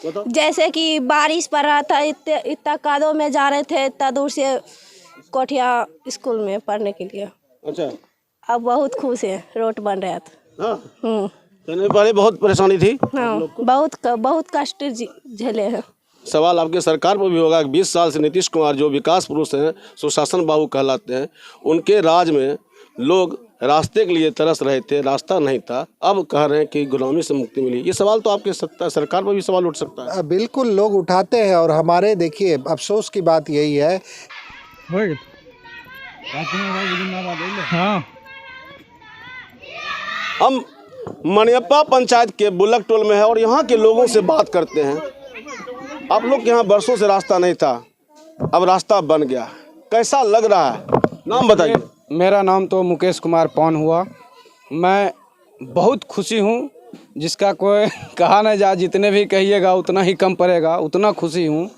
जैसे कि बारिश पड़ रहा था, इतना कादों में जा रहे थे, इतना दूर से कोठिया स्कूल में पढ़ने के लिए। अच्छा, अब बहुत खुश है, रोड बन रहा था। हाँ। पहले बहुत परेशानी थी। हाँ, बहुत कष्ट झेले हैं। सवाल आपके सरकार पर भी होगा कि 20 साल से नीतीश कुमार जो विकास पुरुष हैं, सुशासन बाबू कहलाते हैं, उनके राज में लोग रास्ते के लिए तरस रहे थे, रास्ता नहीं था। अब कह रहे हैं कि गुलामी से मुक्ति मिली। ये सवाल तो आपके सरकार पर भी सवाल उठ सकता है। बिल्कुल लोग उठाते हैं। और हमारे देखिए अफसोस की बात यही है। हाँ। हम मनियप्पा पंचायत के बुलक टोल में है और यहाँ के लोगों से बात करते हैं। आप लोग के यहाँ बरसों से रास्ता नहीं था, अब रास्ता बन गया, कैसा लग रहा है? नाम बताइए। मेरा नाम तो मुकेश कुमार पौन हुआ। मैं बहुत खुशी हूँ, जिसका कोई कहा नहीं जा, जितने भी कहिएगा उतना ही कम पड़ेगा। उतना खुशी हूँ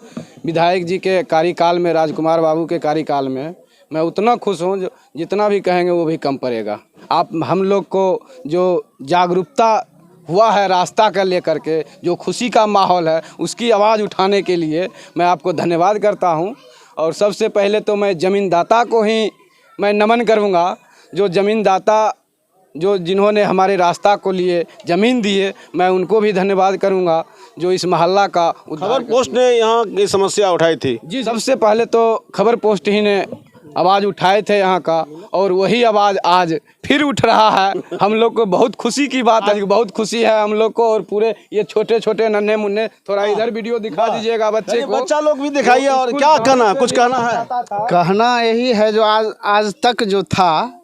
विधायक जी के कार्यकाल में, राजकुमार बाबू के कार्यकाल में मैं उतना खुश हूँ, जितना भी कहेंगे वो भी कम पड़ेगा। आप हम लोग को जो जागरूकता हुआ है रास्ता का लेकर के, जो खुशी का माहौल है, उसकी आवाज़ उठाने के लिए मैं आपको धन्यवाद करता हूं। और सबसे पहले तो मैं ज़मीनदाता को ही मैं नमन करूंगा, जो ज़मीनदाता जो जिन्होंने हमारे रास्ता को लिए ज़मीन दिए, मैं उनको भी धन्यवाद करूंगा, जो इस मोहल्ला का खबर पोस्ट ने यहाँ की समस्या उठाई थी। जी, सबसे पहले तो खबर पोस्ट ही ने आवाज़ उठाए थे यहाँ का, और वही आवाज़ आज फिर उठ रहा है। हम लोग को बहुत खुशी की बात है, बहुत खुशी है हम लोग को। और पूरे ये छोटे छोटे नन्हे मुन्ने, थोड़ा इधर वीडियो दिखा दीजिएगा बच्चे को, बच्चा लोग भी दिखाइए। और क्या कहना, कुछ कहना है? कहना यही है, जो आज तक जो था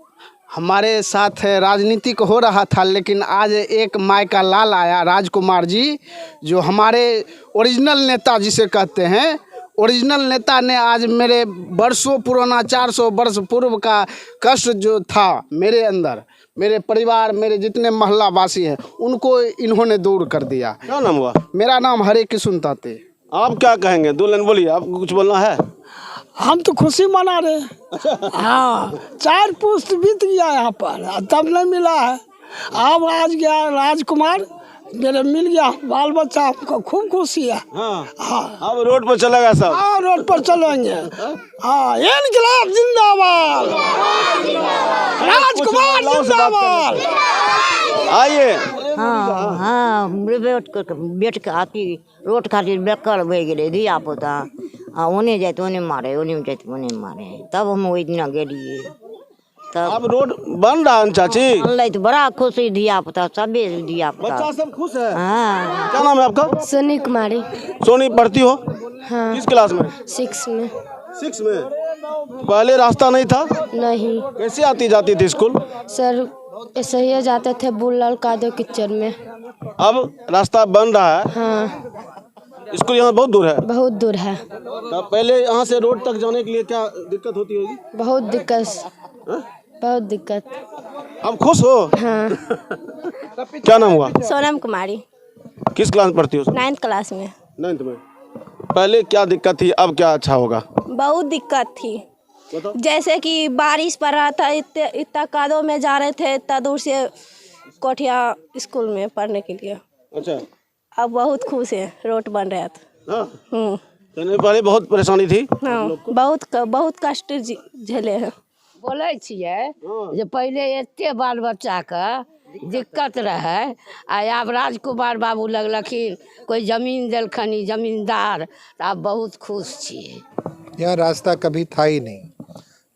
हमारे साथ राजनीतिक हो रहा था, लेकिन आज एक माय का लाल आया, राजकुमार जी, जो हमारे ओरिजिनल नेता जिसे कहते हैं, ओरिजिनल नेता ने आज मेरे वर्षों पुराना 400 वर्ष पूर्व का कष्ट जो था मेरे अंदर, मेरे परिवार, मेरे जितने मोहल्ला वासी हैं, उनको इन्होंने दूर कर दिया। क्या नाम हुआ? मेरा नाम हरे किशुन ताते। आप क्या कहेंगे? दो लाइन बोलिए, आपको कुछ बोलना है? हम तो खुशी मना रहे हैं। हाँ, 4 पुस्त बीत गया यहाँ पर, तब नहीं मिला है। अब आज गया राजकुमार, मेरे मिल गया बाल बच्चा, हमको खूब खुशी है। हाँ। अब रोड पर चलेगा सब? हाँ, रोड पर चलेंगे। हाँ, इनकलाब जिंदाबाद, राजकुमार जिंदाबाद। आइए। हाँ, बेट के आती रोड खातिर बेकार भे गेले, धिया पुता ओने जाए तो ओने मारे, ओने जाए तो ओने मारे, तब हम ओहि दिना गेलिए। तब अब रोड बन रहा है चाची? बनलै तो बड़ा खुशी, धिया पुता सबे धिया पुता। बच्चा सब खुश है। हाँ। क्या नाम है आपका? सोनी कुमारी। सोनी, पढ़ती हो? हाँ। किस क्लास में? 6 में। 6 में। पहले रास्ता नहीं था? नहीं। कैसे आती जाती थी स्कूल? सर ऐसे ही जाते थे बुल्लल कादो कीचड़ में। अब रास्ता बन रहा है। हाँ। स्कूल यहाँ बहुत दूर है? बहुत दूर है। तो पहले यहाँ से रोड तक जाने के लिए क्या दिक्कत होती होगी? बहुत दिक्कत। अब खुश हो? हाँ। क्या नाम हुआ? सोनम कुमारी। किस क्लास में पढ़ती हो? 9th क्लास में। 9th में। पहले क्या दिक्कत थी, अब क्या अच्छा होगा? बहुत दिक्कत थी। जैसे कि बारिश पड़ रहा था, इतना कादों में जा रहे थे, इतना दूर से कोठिया स्कूल में पढ़ने के लिए। अच्छा। अब बहुत खुश है, रोड बन रहा था। हाँ। पहले बहुत परेशानी थी। हाँ, बहुत कष्ट झेले हैं। बोले छियै जे पहले एते बाल बच्चा के दिक्कत रहे, आब राजकुमार बाबू लगलखिन, कोई जमीन देलखनी, जमींदार, तो आप बहुत खुश छियै। यहाँ रास्ता कभी था ही नहीं।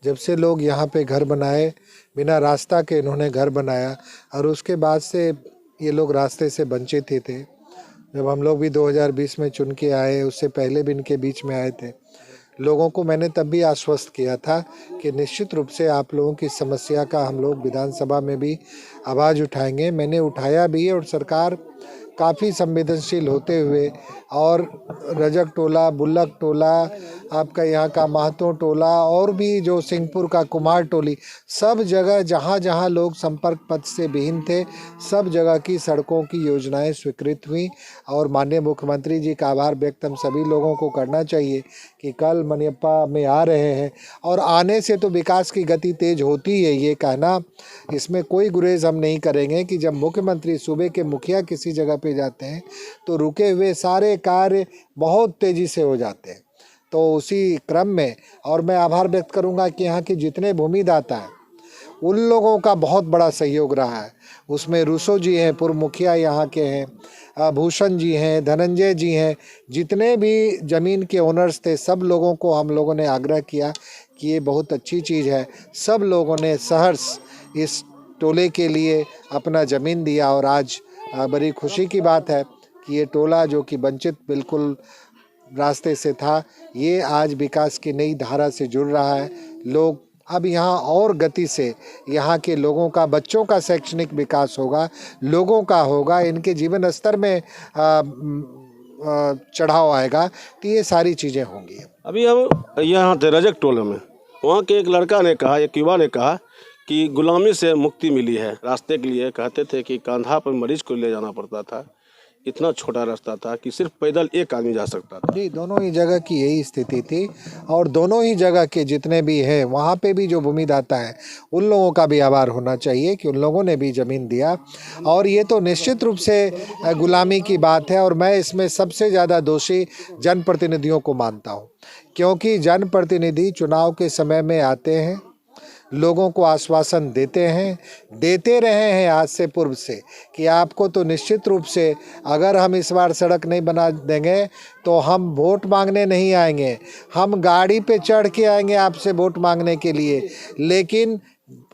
जब से लोग यहाँ पे घर बनाए, बिना रास्ता के इन्होंने घर बनाया, और उसके बाद से ये लोग रास्ते से वंचित ही थे। जब हम लोग भी 2020 में चुन के आए, उससे पहले भी इनके बीच में आए थे, लोगों को मैंने तब भी आश्वस्त किया था कि निश्चित रूप से आप लोगों की समस्या का हम लोग विधानसभा में भी आवाज़ उठाएंगे। मैंने उठाया भी, और सरकार काफ़ी संवेदनशील होते हुए, और रजक टोला, बुल्लक टोला, आपका यहाँ का महतो टोला, और भी जो सिंहपुर का कुमार टोली, सब जगह जहाँ जहाँ लोग संपर्क पथ से विहीन थे, सब जगह की सड़कों की योजनाएं स्वीकृत हुई। और माननीय मुख्यमंत्री जी का आभार व्यक्त हम सभी लोगों को करना चाहिए कि कल मनियप्पा में आ रहे हैं, और आने से तो विकास की गति तेज होती है, ये कहना, इसमें कोई गुरेज हम नहीं करेंगे कि जब मुख्यमंत्री सूबे के मुखिया किसी जगह पे पे जाते हैं तो रुके हुए सारे कार्य बहुत तेज़ी से हो जाते हैं। तो उसी क्रम में और मैं आभार व्यक्त करूंगा कि यहाँ के जितने भूमिदाता हैं उन लोगों का बहुत बड़ा सहयोग रहा है। उसमें रूसो जी हैं, पूर्व मुखिया यहाँ के हैं, भूषण जी हैं, धनंजय जी हैं, जितने भी ज़मीन के ओनर्स थे सब लोगों को हम लोगों ने आग्रह किया कि ये बहुत अच्छी चीज़ है। सब लोगों ने सहर्ष इस टोले के लिए अपना ज़मीन दिया और आज बड़ी खुशी की बात है कि ये टोला जो कि वंचित बिल्कुल रास्ते से था, ये आज विकास की नई धारा से जुड़ रहा है। लोग अब यहाँ और गति से यहाँ के लोगों का, बच्चों का शैक्षणिक विकास होगा, लोगों का होगा, इनके जीवन स्तर में चढ़ाव आएगा, तो ये सारी चीज़ें होंगी। अभी हम यहाँ थे रजक टोले में, वहाँ के एक लड़का ने कहा, एक युवा ने कहा कि गुलामी से मुक्ति मिली है। रास्ते के लिए कहते थे कि कंधा पर मरीज को ले जाना पड़ता था, इतना छोटा रास्ता था कि सिर्फ पैदल एक आदमी जा सकता था। जी, दोनों ही जगह की यही स्थिति थी और दोनों ही जगह के जितने भी हैं वहाँ पे भी जो भूमिदाता हैं उन लोगों का भी आभार होना चाहिए कि उन लोगों ने भी ज़मीन दिया। और ये तो निश्चित रूप से गुलामी की बात है और मैं इसमें सबसे ज़्यादा दोषी जनप्रतिनिधियों को मानता हूँ, क्योंकि जनप्रतिनिधि चुनाव के समय में आते हैं, लोगों को आश्वासन देते हैं, देते रहे हैं आज से पूर्व से कि आपको तो निश्चित रूप से अगर हम इस बार सड़क नहीं बना देंगे तो हम वोट मांगने नहीं आएंगे, हम गाड़ी पे चढ़ के आएंगे आपसे वोट मांगने के लिए। लेकिन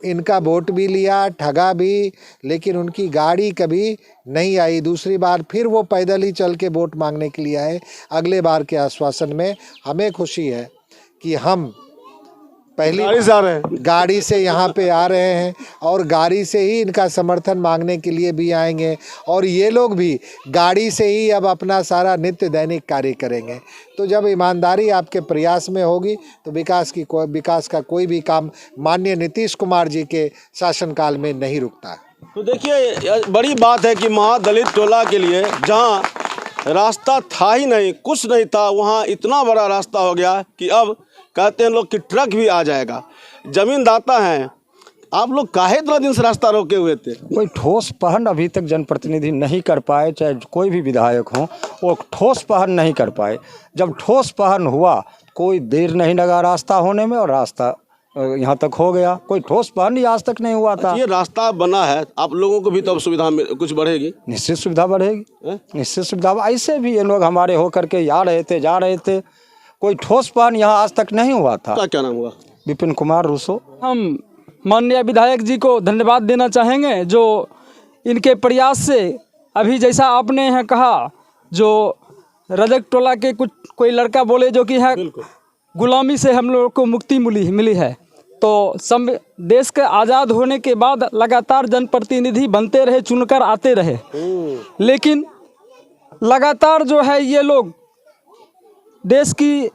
इनका वोट भी लिया, ठगा भी, लेकिन उनकी गाड़ी कभी नहीं आई। दूसरी बार फिर वो पैदल ही चल के वोट मांगने के लिए आए। अगले बार के आश्वासन में हमें खुशी है कि हम पहली गाड़ी से यहाँ पे आ रहे हैं और गाड़ी से ही इनका समर्थन मांगने के लिए भी आएंगे और ये लोग भी गाड़ी से ही अब अपना सारा नित्य दैनिक कार्य करेंगे। तो जब ईमानदारी आपके प्रयास में होगी तो विकास का कोई भी काम माननीय नीतीश कुमार जी के शासनकाल में नहीं रुकता। तो देखिए, बड़ी बात है कि महादलित टोला के लिए जहाँ रास्ता था ही नहीं, कुछ नहीं था, वहाँ इतना बड़ा रास्ता हो गया कि अब कहते हैं लोग कि ट्रक भी आ जाएगा। जमीनदाता हैं, आप लोग काहे इतना दिन से रास्ता रोके हुए थे? कोई ठोस पहल अभी तक जनप्रतिनिधि नहीं कर पाए, चाहे कोई भी विधायक हो, वो ठोस पहल नहीं कर पाए। जब ठोस पहल हुआ कोई देर नहीं लगा रास्ता होने में और रास्ता यहाँ तक हो गया। कोई ठोस पहल ही आज तक नहीं हुआ था। ये रास्ता बना है, आप लोगों को भी तो अब सुविधा कुछ बढ़ेगी? निश्चित सुविधा बढ़ेगी, निश्चित सुविधा। ऐसे भी ये लोग हमारे होकर के आ रहे थे, जा रहे थे, कोई ठोस पहल यहाँ आज तक नहीं हुआ था। क्या नाम हुआ? विपिन कुमार रूसो। हम माननीय विधायक जी को धन्यवाद देना चाहेंगे जो इनके प्रयास से अभी जैसा आपने यहाँ कहा, जो रजक टोला के कोई लड़का बोले जो कि है गुलामी से हम लोगों को मुक्ति मिली है। तो देश के आज़ाद होने के बाद लगातार जनप्रतिनिधि बनते रहे, चुनकर आते रहे, लेकिन लगातार जो है ये लोग देश की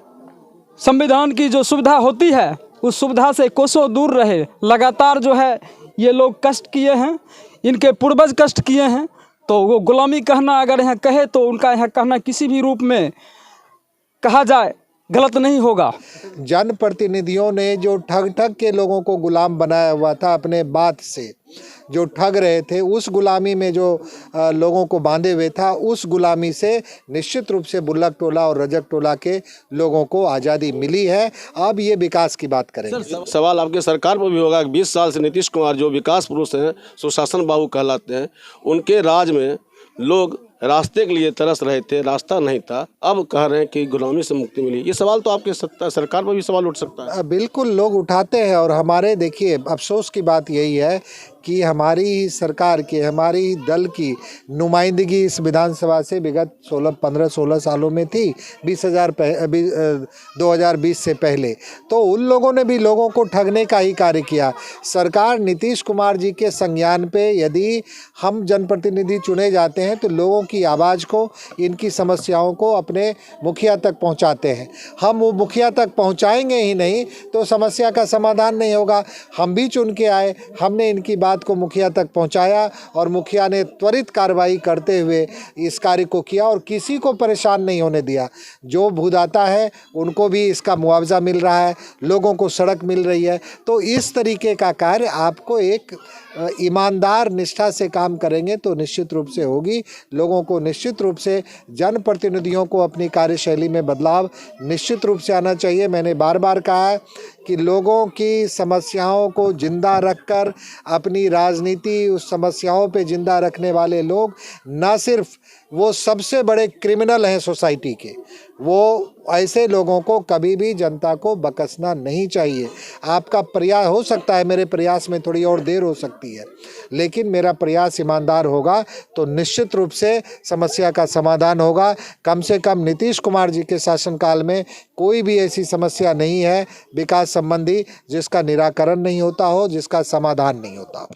संविधान की जो सुविधा होती है उस सुविधा से कोसों दूर रहे। लगातार जो है ये लोग कष्ट किए हैं, इनके पूर्वज कष्ट किए हैं। तो वो गुलामी कहना अगर यहाँ कहे तो उनका यहाँ कहना किसी भी रूप में कहा जाए गलत नहीं होगा। जनप्रतिनिधियों ने जो ठग के लोगों को गुलाम बनाया हुआ था, अपने बात से जो ठग रहे थे, उस गुलामी में जो लोगों को बांधे हुए था, उस गुलामी से निश्चित रूप से बुल्लक टोला और रजक टोला के लोगों को आज़ादी मिली है। अब ये विकास की बात करेंगे। सवाल आपके सरकार पर भी होगा। 20 साल से नीतीश कुमार जो विकास पुरुष हैं, सुशासन बाबू कहलाते हैं, उनके राज में लोग रास्ते के लिए तरस रहे थे, रास्ता नहीं था, अब कह रहे हैं कि गुलामी से मुक्ति मिली। ये सवाल तो आपके सरकार पर भी सवाल उठ सकता है। बिल्कुल लोग उठाते हैं और हमारे देखिए अफसोस की बात यही है कि हमारी सरकार के, हमारी दल की नुमाइंदगी इस विधानसभा से विगत 15-16 सालों में थी, 2020 से पहले। तो उन लोगों ने भी लोगों को ठगने का ही कार्य किया। सरकार नीतीश कुमार जी के संज्ञान पे यदि हम जनप्रतिनिधि चुने जाते हैं तो लोगों की आवाज़ को, इनकी समस्याओं को अपने मुखिया तक पहुंचाते हैं। हम वो मुखिया तक पहुंचाएंगे ही नहीं तो समस्या का समाधान नहीं होगा। हम भी चुन के आए, हमने इनकी बात को मुखिया तक पहुंचाया और मुखिया ने त्वरित कार्रवाई करते हुए इस कार्य को किया और किसी को परेशान नहीं होने दिया। जो भूदाता है उनको भी इसका मुआवजा मिल रहा है, लोगों को सड़क मिल रही है। तो इस तरीके का कार्य आपको एक ईमानदार निष्ठा से काम करेंगे तो निश्चित रूप से होगी। लोगों को निश्चित रूप से, जनप्रतिनिधियों को अपनी कार्यशैली में बदलाव निश्चित रूप से आना चाहिए। मैंने बार बार कहा है कि लोगों की समस्याओं को जिंदा रखकर अपनी राजनीति, उस समस्याओं पे जिंदा रखने वाले लोग न सिर्फ वो सबसे बड़े क्रिमिनल हैं सोसाइटी के, वो ऐसे लोगों को कभी भी जनता को बकसना नहीं चाहिए। आपका प्रयास हो सकता है, मेरे प्रयास में थोड़ी और देर हो सकती है, लेकिन मेरा प्रयास ईमानदार होगा तो निश्चित रूप से समस्या का समाधान होगा। कम से कम नीतीश कुमार जी के शासनकाल में कोई भी ऐसी समस्या नहीं है विकास संबंधी जिसका निराकरण नहीं होता हो, जिसका समाधान नहीं होता हो।